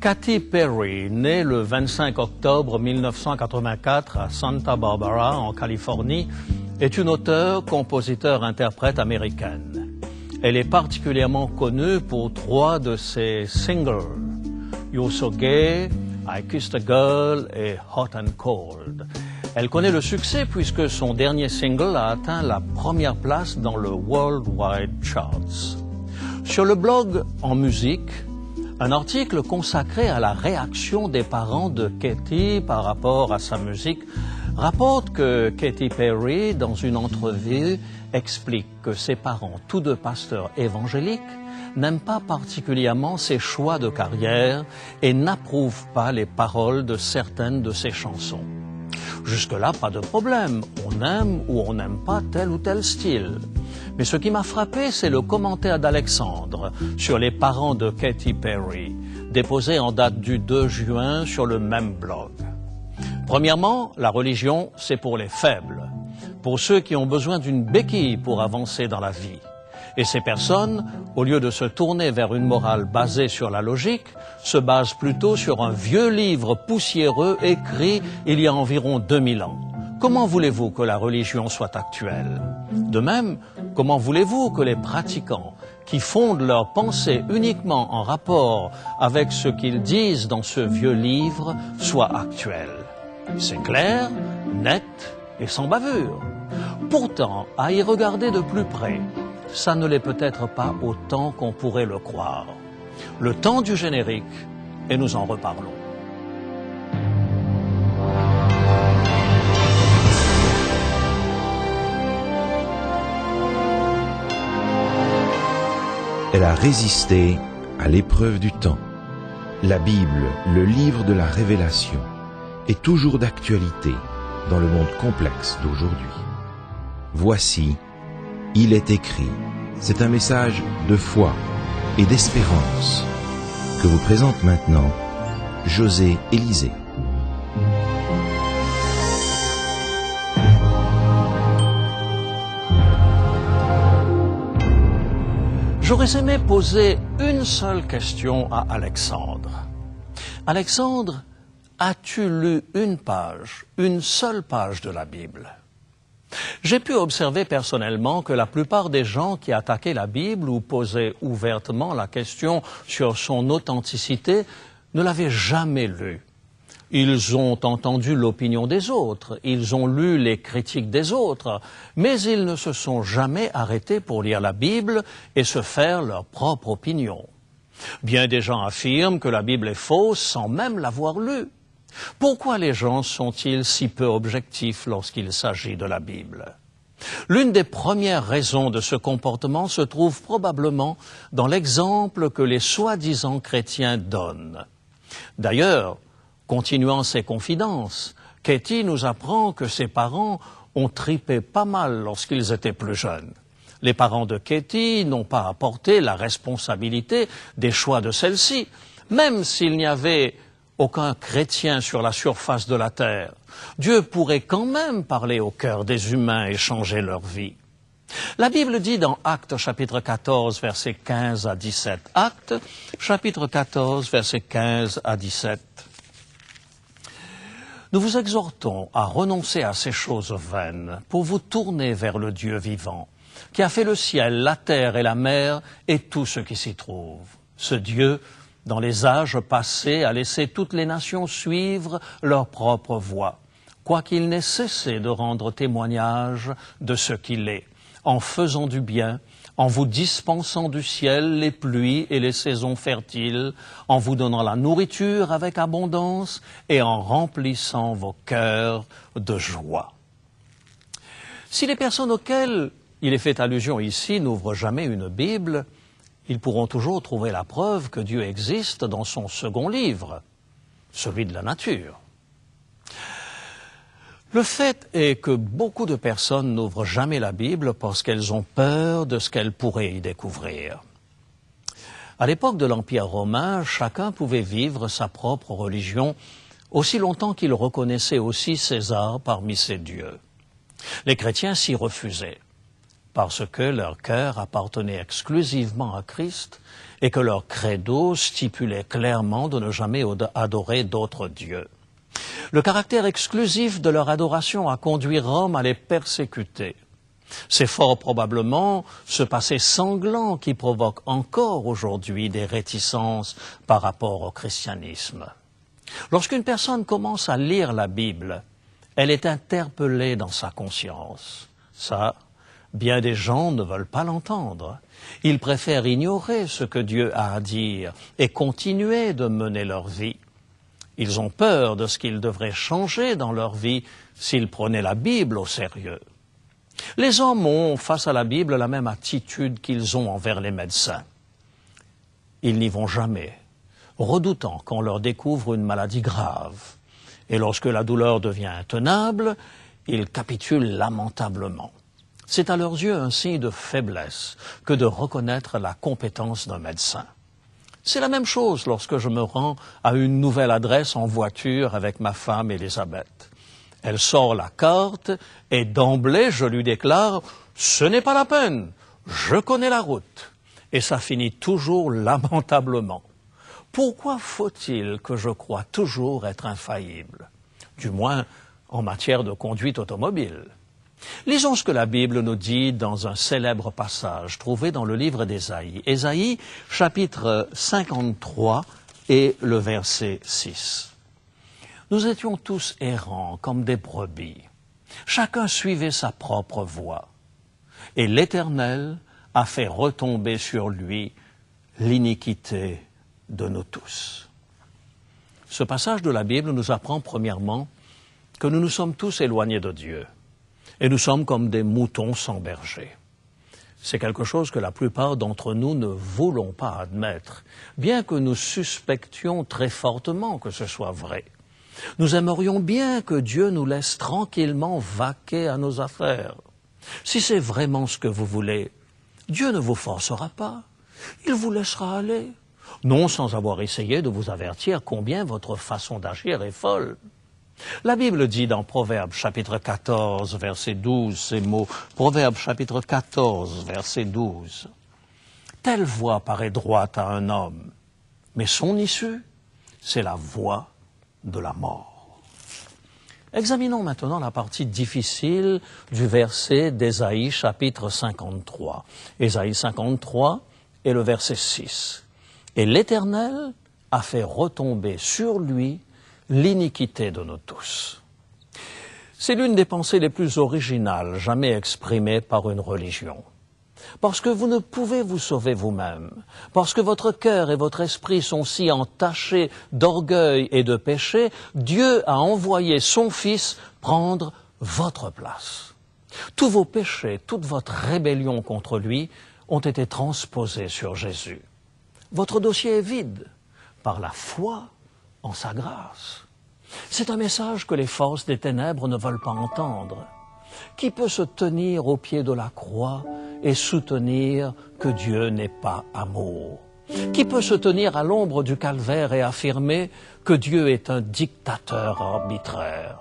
Katy Perry, née le 25 octobre 1984 à Santa Barbara, en Californie, est une auteure, compositeur, interprète américaine. Elle est particulièrement connue pour 3 de ses singles, You're So Gay, I Kissed a Girl et Hot and Cold. Elle connaît le succès puisque son dernier single a atteint la première place dans le Worldwide Charts. Sur le blog En musique, un article consacré à la réaction des parents de Katy par rapport à sa musique rapporte que Katy Perry, dans une entrevue, explique que ses parents, tous 2 pasteurs évangéliques, n'aiment pas particulièrement ses choix de carrière et n'approuvent pas les paroles de certaines de ses chansons. Jusque-là, pas de problème, on aime ou on n'aime pas tel ou tel style. Mais ce qui m'a frappé, c'est le commentaire d'Alexandre sur les parents de Katy Perry, déposé en date du 2 juin sur le même blog. Premièrement, la religion, c'est pour les faibles, pour ceux qui ont besoin d'une béquille pour avancer dans la vie. Et ces personnes, au lieu de se tourner vers une morale basée sur la logique, se basent plutôt sur un vieux livre poussiéreux écrit il y a environ 2000 ans. Comment voulez-vous que la religion soit actuelle? De même, comment voulez-vous que les pratiquants, qui fondent leurs pensées uniquement en rapport avec ce qu'ils disent dans ce vieux livre, soient actuels? C'est clair, net et sans bavure. Pourtant, à y regarder de plus près, ça ne l'est peut-être pas autant qu'on pourrait le croire. Le temps du générique, et nous en reparlons. Elle a résisté à l'épreuve du temps. La Bible, le livre de la révélation, est toujours d'actualité dans le monde complexe d'aujourd'hui. Voici, il est écrit. C'est un message de foi et d'espérance que vous présente maintenant José Élysée. J'aurais aimé poser une seule question à Alexandre. Alexandre, as-tu lu une seule page de la Bible? J'ai pu observer personnellement que la plupart des gens qui attaquaient la Bible ou posaient ouvertement la question sur son authenticité ne l'avaient jamais lue. Ils ont entendu l'opinion des autres, ils ont lu les critiques des autres, mais ils ne se sont jamais arrêtés pour lire la Bible et se faire leur propre opinion. Bien des gens affirment que la Bible est fausse sans même l'avoir lue. Pourquoi les gens sont-ils si peu objectifs lorsqu'il s'agit de la Bible? L'une des premières raisons de ce comportement se trouve probablement dans l'exemple que les soi-disant chrétiens donnent. D'ailleurs, continuant ses confidences, Katy nous apprend que ses parents ont tripé pas mal lorsqu'ils étaient plus jeunes. Les parents de Katy n'ont pas apporté la responsabilité des choix de celle-ci, même s'il n'y avait aucun chrétien sur la surface de la terre. Dieu pourrait quand même parler au cœur des humains et changer leur vie. La Bible dit dans Actes chapitre 14, versets 15 à 17. Actes chapitre 14, versets 15 à 17. Nous vous exhortons à renoncer à ces choses vaines pour vous tourner vers le Dieu vivant, qui a fait le ciel, la terre et la mer et tout ce qui s'y trouve. Ce Dieu, dans les âges passés, a laissé toutes les nations suivre leur propre voie, quoiqu'il n'ait cessé de rendre témoignage de ce qu'il est, en faisant du bien, en vous dispensant du ciel les pluies et les saisons fertiles, en vous donnant la nourriture avec abondance et en remplissant vos cœurs de joie. Si les personnes auxquelles il est fait allusion ici n'ouvrent jamais une Bible, ils pourront toujours trouver la preuve que Dieu existe dans son second livre, celui de la nature. Le fait est que beaucoup de personnes n'ouvrent jamais la Bible parce qu'elles ont peur de ce qu'elles pourraient y découvrir. À l'époque de l'Empire romain, chacun pouvait vivre sa propre religion aussi longtemps qu'il reconnaissait aussi César parmi ses dieux. Les chrétiens s'y refusaient parce que leur cœur appartenait exclusivement à Christ et que leur credo stipulait clairement de ne jamais adorer d'autres dieux. Le caractère exclusif de leur adoration a conduit Rome à les persécuter. C'est fort probablement ce passé sanglant qui provoque encore aujourd'hui des réticences par rapport au christianisme. Lorsqu'une personne commence à lire la Bible, elle est interpellée dans sa conscience. Ça, bien des gens ne veulent pas l'entendre. Ils préfèrent ignorer ce que Dieu a à dire et continuer de mener leur vie. Ils ont peur de ce qu'ils devraient changer dans leur vie s'ils prenaient la Bible au sérieux. Les hommes ont, face à la Bible, la même attitude qu'ils ont envers les médecins. Ils n'y vont jamais, redoutant qu'on leur découvre une maladie grave. Et lorsque la douleur devient intenable, ils capitulent lamentablement. C'est à leurs yeux un signe de faiblesse que de reconnaître la compétence d'un médecin. C'est la même chose lorsque je me rends à une nouvelle adresse en voiture avec ma femme Elisabeth. Elle sort la carte et d'emblée je lui déclare « Ce n'est pas la peine, je connais la route ». Et ça finit toujours lamentablement. Pourquoi faut-il que je croie toujours être infaillible? Du moins en matière de conduite automobile. Lisons ce que la Bible nous dit dans un célèbre passage trouvé dans le livre d'Ésaïe. Ésaïe, chapitre 53 et le verset 6. Nous étions tous errants comme des brebis. Chacun suivait sa propre voie. Et l'Éternel a fait retomber sur lui l'iniquité de nous tous. Ce passage de la Bible nous apprend premièrement que nous nous sommes tous éloignés de Dieu. Et nous sommes comme des moutons sans berger. C'est quelque chose que la plupart d'entre nous ne voulons pas admettre, bien que nous suspections très fortement que ce soit vrai. Nous aimerions bien que Dieu nous laisse tranquillement vaquer à nos affaires. Si c'est vraiment ce que vous voulez, Dieu ne vous forcera pas. Il vous laissera aller. Non sans avoir essayé de vous avertir combien votre façon d'agir est folle. La Bible dit dans Proverbes chapitre 14, verset 12, ces mots. Proverbes chapitre 14, verset 12. « Telle voie paraît droite à un homme, mais son issue, c'est la voie de la mort. » Examinons maintenant la partie difficile du verset d'Ésaïe chapitre 53. Ésaïe 53 et le verset 6. « Et l'Éternel a fait retomber sur lui l'iniquité de nous tous. » C'est l'une des pensées les plus originales jamais exprimées par une religion. Parce que vous ne pouvez vous sauver vous-même, parce que votre cœur et votre esprit sont si entachés d'orgueil et de péché, Dieu a envoyé son Fils prendre votre place. Tous vos péchés, toute votre rébellion contre lui ont été transposés sur Jésus. Votre dossier est vide par la foi en sa grâce. C'est un message que les forces des ténèbres ne veulent pas entendre. Qui peut se tenir au pied de la croix et soutenir que Dieu n'est pas amour? Qui peut se tenir à l'ombre du calvaire et affirmer que Dieu est un dictateur arbitraire?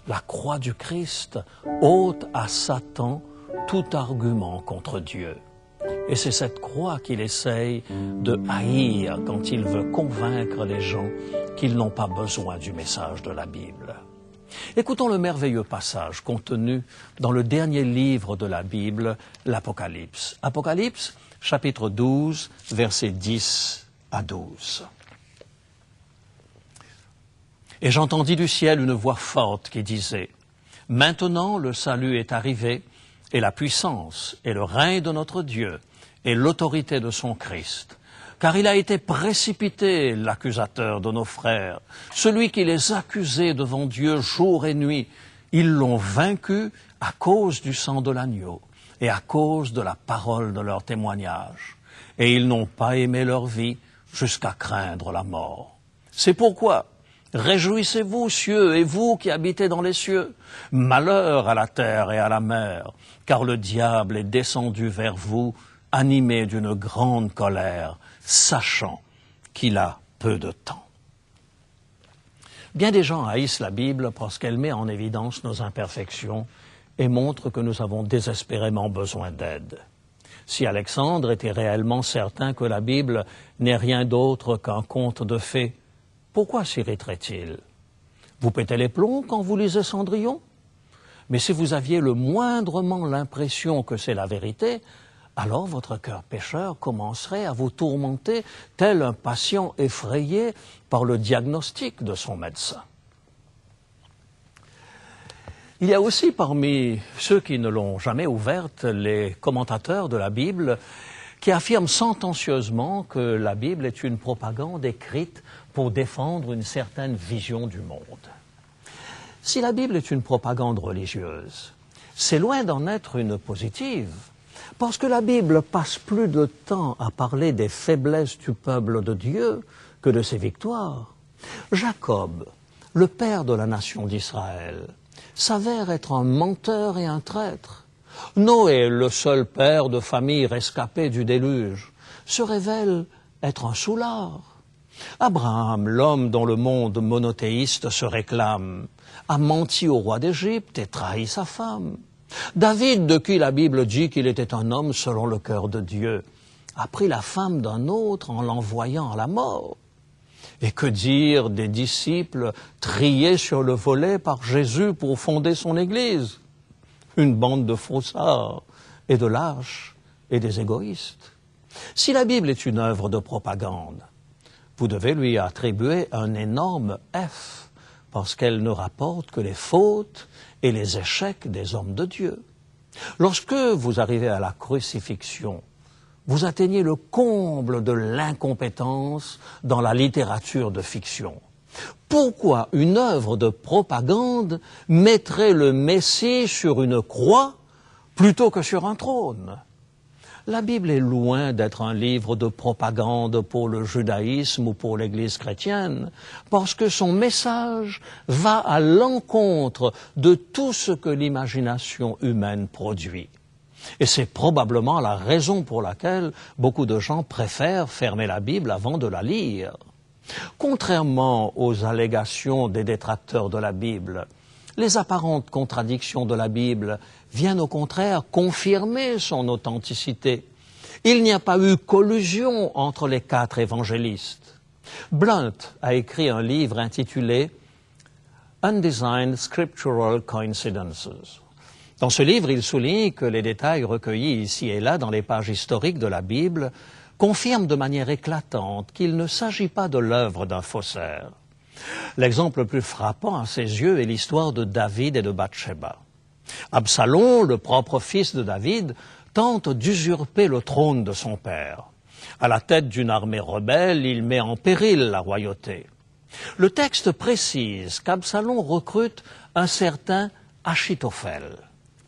La croix du Christ ôte à Satan tout argument contre Dieu. Et c'est cette croix qu'il essaye de haïr quand il veut convaincre les gens qu'ils n'ont pas besoin du message de la Bible. Écoutons le merveilleux passage contenu dans le dernier livre de la Bible, l'Apocalypse. Apocalypse, chapitre 12, versets 10 à 12. « Et j'entendis du ciel une voix forte qui disait, « Maintenant le salut est arrivé, et la puissance, et le règne de notre Dieu, et l'autorité de son Christ. Car il a été précipité, l'accusateur de nos frères, celui qui les accusait devant Dieu jour et nuit. Ils l'ont vaincu à cause du sang de l'agneau et à cause de la parole de leur témoignage. Et ils n'ont pas aimé leur vie jusqu'à craindre la mort. C'est pourquoi, réjouissez-vous, cieux, et vous qui habitez dans les cieux. Malheur à la terre et à la mer, car le diable est descendu vers vous, animé d'une grande colère, sachant qu'il a peu de temps. » Bien des gens haïssent la Bible parce qu'elle met en évidence nos imperfections et montre que nous avons désespérément besoin d'aide. si Alexandre était réellement certain que la Bible n'est rien d'autre qu'un conte de fées, pourquoi s'irriterait-il? Vous pétez les plombs quand vous lisez Cendrillon? Mais si vous aviez le moindrement l'impression que c'est la vérité, alors votre cœur pécheur commencerait à vous tourmenter tel un patient effrayé par le diagnostic de son médecin. Il y a aussi parmi ceux qui ne l'ont jamais ouverte les commentateurs de la Bible qui affirment sentencieusement que la Bible est une propagande écrite pour défendre une certaine vision du monde. Si la Bible est une propagande religieuse, c'est loin d'en être une positive, parce que la Bible passe plus de temps à parler des faiblesses du peuple de Dieu que de ses victoires. Jacob, le père de la nation d'Israël, s'avère être un menteur et un traître. Noé, le seul père de famille rescapé du déluge, se révèle être un soulard. Abraham, l'homme dont le monde monothéiste se réclame, a menti au roi d'Égypte et trahi sa femme. David, de qui la Bible dit qu'il était un homme selon le cœur de Dieu, a pris la femme d'un autre en l'envoyant à la mort. Et que dire des disciples triés sur le volet par Jésus pour fonder son Église? Une bande de faussards et de lâches et des égoïstes. Si la Bible est une œuvre de propagande, vous devez lui attribuer un énorme F, parce qu'elle ne rapporte que les fautes et les échecs des hommes de Dieu. Lorsque vous arrivez à la crucifixion, vous atteignez le comble de l'incompétence dans la littérature de fiction. Pourquoi une œuvre de propagande mettrait le Messie sur une croix plutôt que sur un trône? La Bible est loin d'être un livre de propagande pour le judaïsme ou pour l'Église chrétienne, parce que son message va à l'encontre de tout ce que l'imagination humaine produit. Et c'est probablement la raison pour laquelle beaucoup de gens préfèrent fermer la Bible avant de la lire. Contrairement aux allégations des détracteurs de la Bible, les apparentes contradictions de la Bible viennent au contraire confirmer son authenticité. Il n'y a pas eu collusion entre les 4 évangélistes. Blunt a écrit un livre intitulé « Undesigned Scriptural Coincidences ». Dans ce livre, il souligne que les détails recueillis ici et là dans les pages historiques de la Bible confirment de manière éclatante qu'il ne s'agit pas de l'œuvre d'un faussaire. L'exemple le plus frappant à ses yeux est l'histoire de David et de Bathsheba. Absalom, le propre fils de David, tente d'usurper le trône de son père. À la tête d'une armée rebelle, il met en péril la royauté. Le texte précise qu'Absalom recrute un certain Achitophel.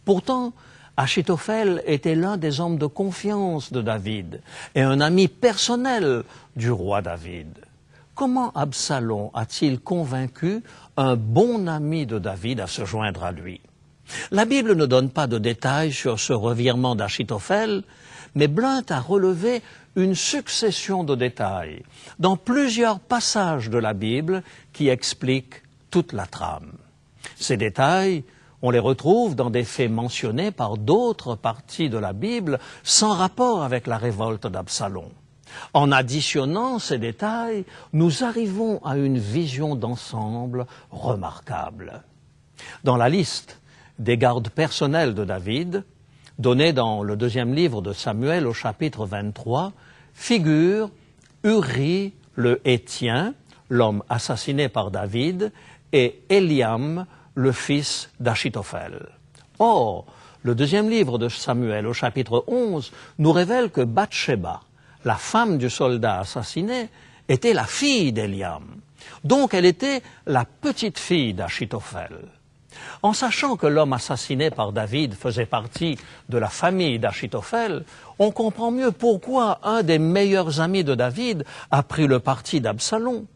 Pourtant, Achitophel était l'un des hommes de confiance de David et un ami personnel du roi David. Comment Absalom a-t-il convaincu un bon ami de David à se joindre à lui? La Bible ne donne pas de détails sur ce revirement d'Achitophel, mais Blunt a relevé une succession de détails dans plusieurs passages de la Bible qui expliquent toute la trame. Ces détails, on les retrouve dans des faits mentionnés par d'autres parties de la Bible sans rapport avec la révolte d'Absalom. En additionnant ces détails, nous arrivons à une vision d'ensemble remarquable. Dans la liste des gardes personnels de David, donnée dans le 2e livre de Samuel au chapitre 23, figure Uri le Héthien, l'homme assassiné par David, et Éliam, le fils d'Achitophel. Or, le 2e livre de Samuel au chapitre 11 nous révèle que Bathsheba, la femme du soldat assassiné, était la fille d'Éliam. Donc elle était la petite-fille d'Achitophel. En sachant que l'homme assassiné par David faisait partie de la famille d'Achitophel, on comprend mieux pourquoi un des meilleurs amis de David a pris le parti d'Absalom.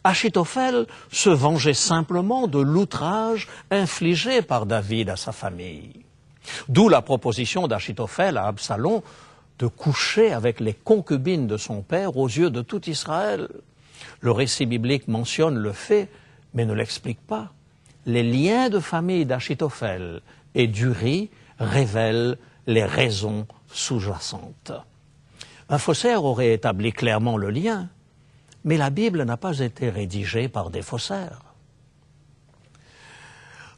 Achitophel se vengeait simplement de l'outrage infligé par David à sa famille. D'où la proposition d'Achitophel à Absalom de coucher avec les concubines de son père aux yeux de tout Israël. Le récit biblique mentionne le fait, mais ne l'explique pas. Les liens de famille d'Achitophel et d'Uri révèlent les raisons sous-jacentes. Un faussaire aurait établi clairement le lien, mais la Bible n'a pas été rédigée par des faussaires.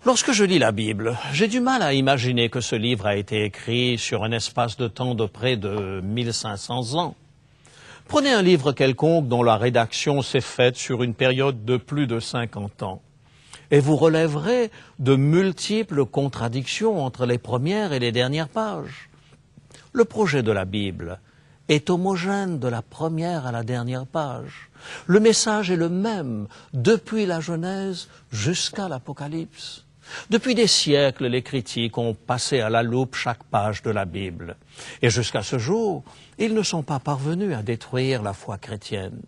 Lorsque je lis la Bible, j'ai du mal à imaginer que ce livre a été écrit sur un espace de temps de près de 1500 ans. Prenez un livre quelconque dont la rédaction s'est faite sur une période de plus de 50 ans, et vous relèverez de multiples contradictions entre les premières et les dernières pages. Le projet de la Bible est homogène de la première à la dernière page. Le message est le même depuis la Genèse jusqu'à l'Apocalypse. Depuis des siècles, les critiques ont passé à la loupe chaque page de la Bible. Et jusqu'à ce jour, ils ne sont pas parvenus à détruire la foi chrétienne.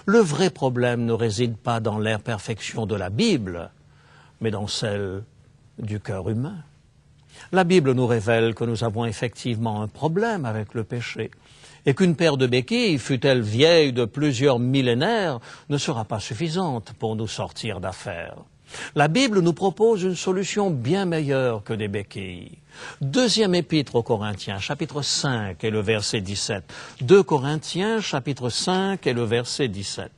Le vrai problème ne réside pas dans l'imperfection de la Bible, mais dans celle du cœur humain. La Bible nous révèle que nous avons effectivement un problème avec le péché, et qu'une paire de béquilles, fût-elle vieille de plusieurs millénaires, ne sera pas suffisante pour nous sortir d'affaire. La Bible nous propose une solution bien meilleure que des béquilles. Deuxième épître aux Corinthiens, chapitre 5 et le verset 17. 2 Corinthiens, chapitre 5 et le verset 17.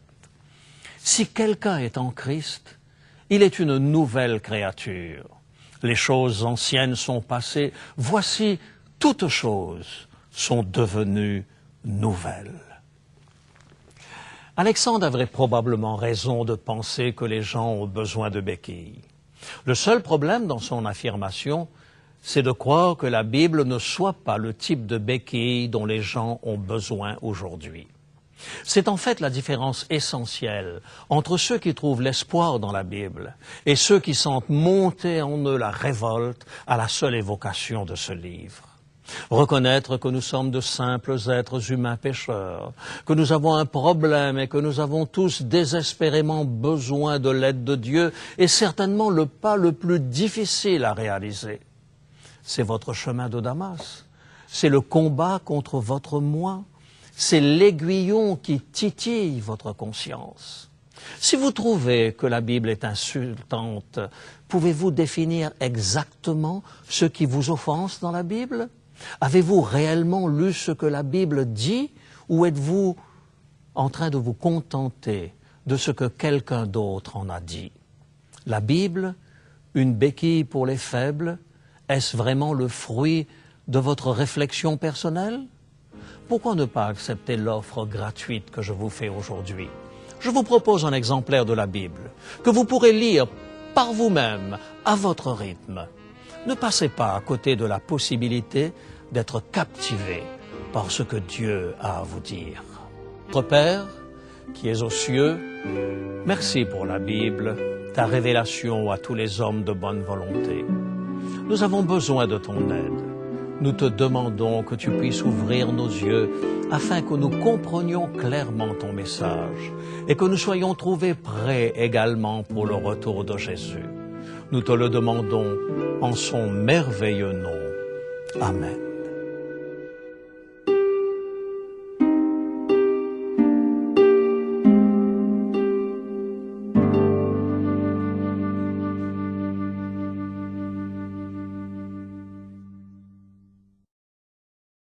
Si quelqu'un est en Christ, il est une nouvelle créature. Les choses anciennes sont passées, voici toutes choses sont devenues nouvelles. Alexandre avait probablement raison de penser que les gens ont besoin de béquilles. Le seul problème dans son affirmation, c'est de croire que la Bible ne soit pas le type de béquille dont les gens ont besoin aujourd'hui. C'est en fait la différence essentielle entre ceux qui trouvent l'espoir dans la Bible et ceux qui sentent monter en eux la révolte à la seule évocation de ce livre. Reconnaître que nous sommes de simples êtres humains pécheurs, que nous avons un problème et que nous avons tous désespérément besoin de l'aide de Dieu est certainement le pas le plus difficile à réaliser. C'est votre chemin de Damas, c'est le combat contre votre moi, c'est l'aiguillon qui titille votre conscience. Si vous trouvez que la Bible est insultante, pouvez-vous définir exactement ce qui vous offense dans la Bible ? Avez-vous réellement lu ce que la Bible dit ou êtes-vous en train de vous contenter de ce que quelqu'un d'autre en a dit? La Bible, une béquille pour les faibles, est-ce vraiment le fruit de votre réflexion personnelle? Pourquoi ne pas accepter l'offre gratuite que je vous fais aujourd'hui? Je vous propose un exemplaire de la Bible que vous pourrez lire par vous-même, à votre rythme. Ne passez pas à côté de la possibilité d'être captivé par ce que Dieu a à vous dire. Notre Père, qui es aux cieux, merci pour la Bible, ta révélation à tous les hommes de bonne volonté. Nous avons besoin de ton aide. Nous te demandons que tu puisses ouvrir nos yeux afin que nous comprenions clairement ton message et que nous soyons trouvés prêts également pour le retour de Jésus. Nous te le demandons en son merveilleux nom. Amen.